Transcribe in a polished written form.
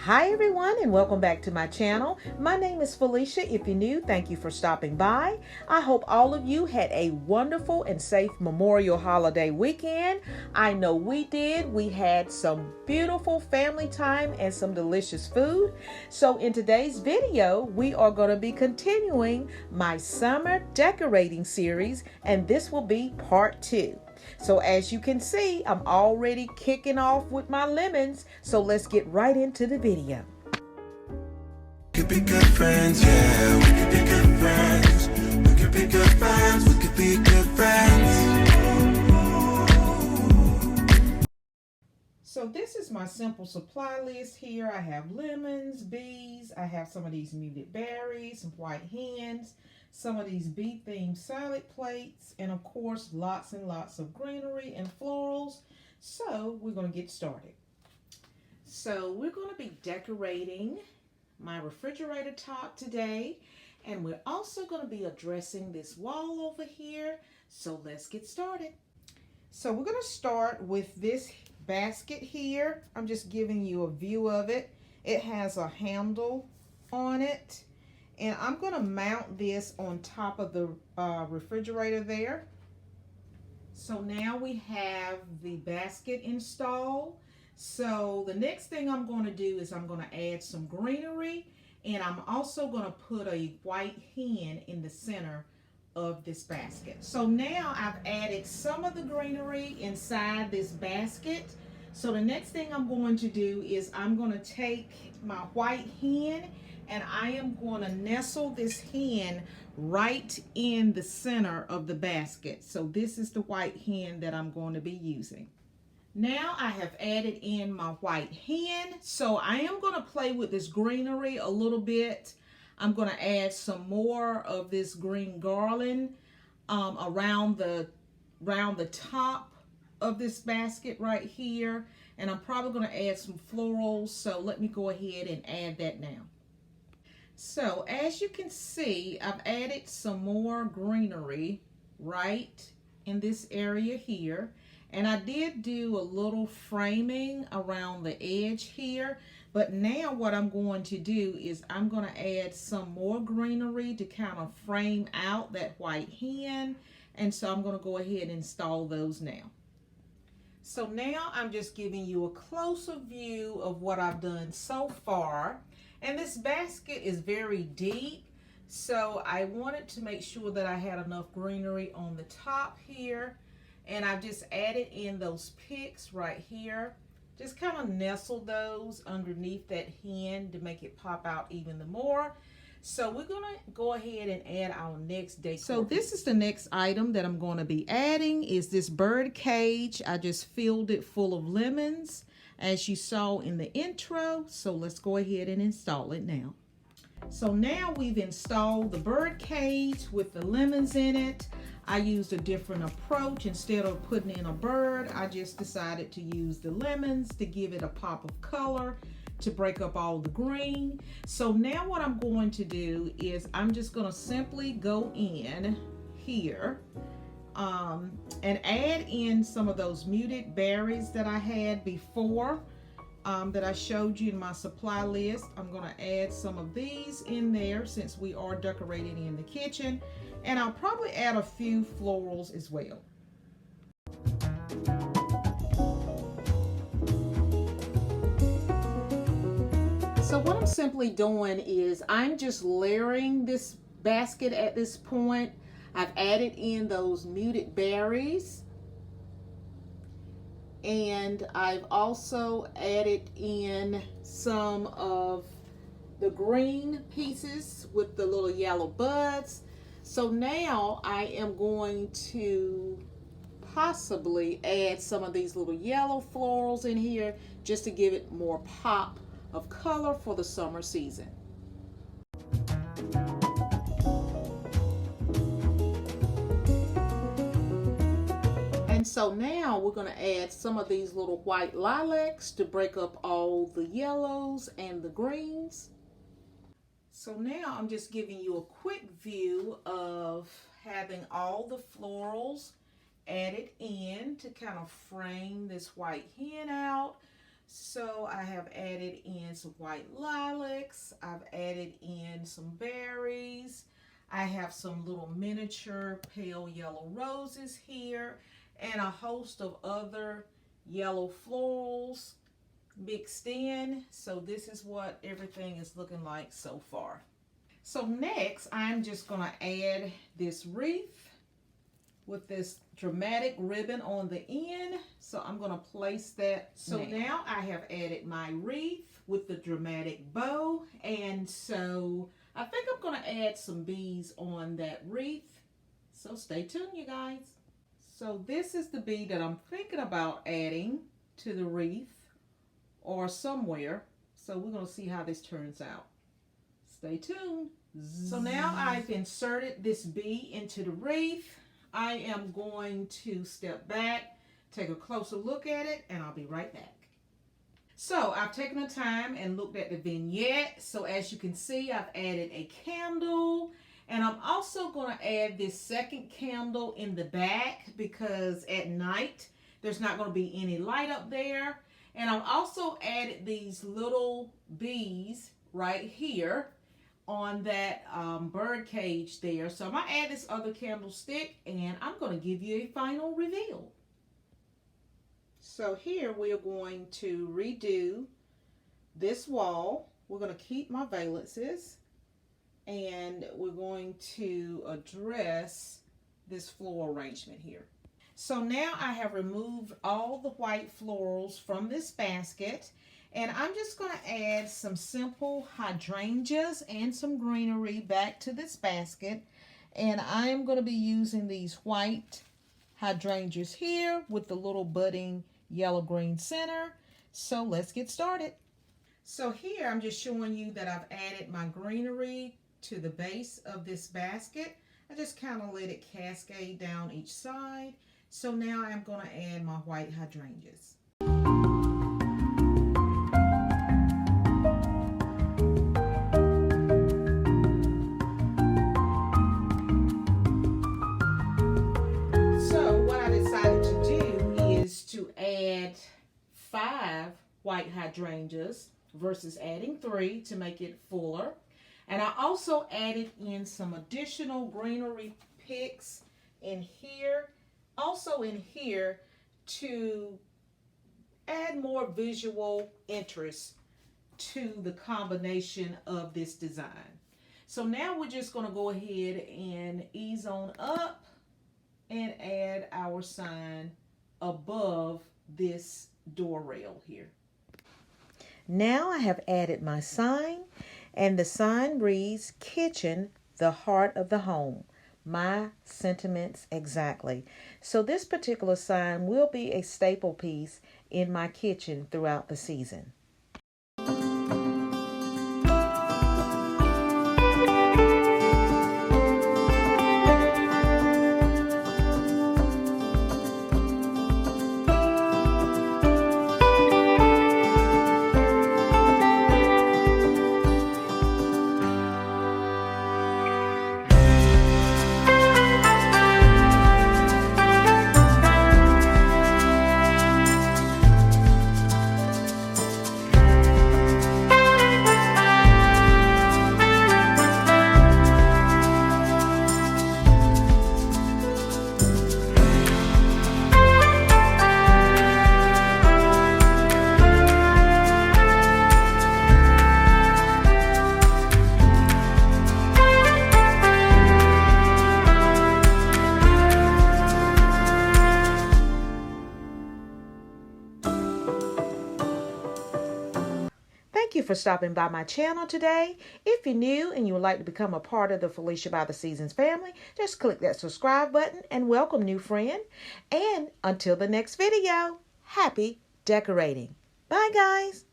Hi everyone and welcome back to my channel. My name is Felicia. If you're new, thank you for stopping by. I hope all of you had a wonderful and safe Memorial Holiday weekend. I know we did. We had some beautiful family time and some delicious food. So in today's video, we are going to be continuing my summer decorating series, and this will be part 2. So as you can see, I'm already kicking off with my lemons. So let's get right into the video. We could be good friends, yeah. We could be good friends. We could be good friends. We could be good friends. So this is my simple supply list here. I have lemons, bees, I have some of these muted berries, some white hens, some of these bee themed salad plates, and of course lots and lots of greenery and florals. So we're going to get started. So we're going to be decorating my refrigerator top today, and we're also going to be addressing this wall over here. So let's get started. So we're going to start with this basket here. I'm just giving you a view of it. It has a handle on it, and I'm going to mount this on top of the refrigerator there. So now we have the basket installed. So the next thing I'm going to do is I'm going to add some greenery, and I'm also going to put a white hen in the center of this basket. So now I've added some of the greenery inside this basket. So the next thing I'm going to do is I'm going to take my white hen and I am going to nestle this hen right in the center of the basket. So this is the white hen that I'm going to be using. Now I have added in my white hen. So I am going to play with this greenery a little bit. I'm going to add some more of this green garland around the top of this basket right here. And I'm probably going to add some florals. So let me go ahead and add that now. So as you can see, I've added some more greenery right in this area here. And I did do a little framing around the edge here. But now what I'm going to do is I'm going to add some more greenery to kind of frame out that white hen. And so I'm going to go ahead and install those now. So now I'm just giving you a closer view of what I've done so far. And this basket is very deep. So I wanted to make sure that I had enough greenery on the top here. And I've just added in those picks right here. Just kind of nestle those underneath that hen to make it pop out even more. So we're going to go ahead and add our next decor. So this is the next item that I'm going to be adding is this bird cage. I just filled it full of lemons as you saw in the intro. So let's go ahead and install it now. So now we've installed the bird cage with the lemons in it. I used a different approach. Instead of putting in a bird, I just decided to use the lemons to give it a pop of color, to break up all the green. So now what I'm going to do is I'm just going to simply go in here and add in some of those muted berries that I had before that I showed you in my supply list. I'm going to add some of these in there since we are decorating in the kitchen. And I'll probably add a few florals as well. So what I'm simply doing is I'm just layering this basket at this point. I've added in those muted berries. And I've also added in some of the green pieces with the little yellow buds. So now I am going to possibly add some of these little yellow florals in here just to give it more pop of color for the summer season. And so now we're going to add some of these little white lilacs to break up all the yellows and the greens. So now I'm just giving you a quick view of having all the florals added in to kind of frame this white hen out. So I have added in some white lilacs. I've added in some berries. I have some little miniature pale yellow roses here and a host of other yellow florals mixed in. So this is what everything is looking like so far. So next, I'm just going to add this wreath with this dramatic ribbon on the end. So I'm going to place that. So now I have added my wreath with the dramatic bow. And so I think I'm going to add some bees on that wreath. So stay tuned, you guys. So this is the bee that I'm thinking about adding to the wreath or somewhere. So we're going to see how this turns out. Stay tuned. So now I've inserted this bee into the wreath. I am going to step back, take a closer look at it, and I'll be right back. So I've taken the time and looked at the vignette. So as you can see, I've added a candle, and I'm also going to add this second candle in the back because at night there's not going to be any light up there. And I've also added these little bees right here on that bird cage there. So I'm going to add this other candlestick and I'm going to give you a final reveal. So here we are going to redo this wall. We're going to keep my valances and we're going to address this floral arrangement here. So now I have removed all the white florals from this basket. And I'm just going to add some simple hydrangeas and some greenery back to this basket. And I am going to be using these white hydrangeas here with the little budding yellow-green center. So let's get started. So here I'm just showing you that I've added my greenery to the base of this basket. I just kind of let it cascade down each side. So now I'm going to add my white hydrangeas. To add 5 white hydrangeas versus adding 3 to make it fuller. And I also added in some additional greenery picks in here, also in here, to add more visual interest to the combination of this design. So now we're just going to go ahead and ease on up and add our sign above this door rail here. Now I have added my sign, and the sign reads, "Kitchen, the heart of the home." My sentiments exactly. So this particular sign will be a staple piece in my kitchen throughout the season. Thank you for stopping by my channel today. If you're new and you would like to become a part of the Felicia by the Seasons family, just click that subscribe button and welcome new friend. And until the next video, happy decorating. Bye guys.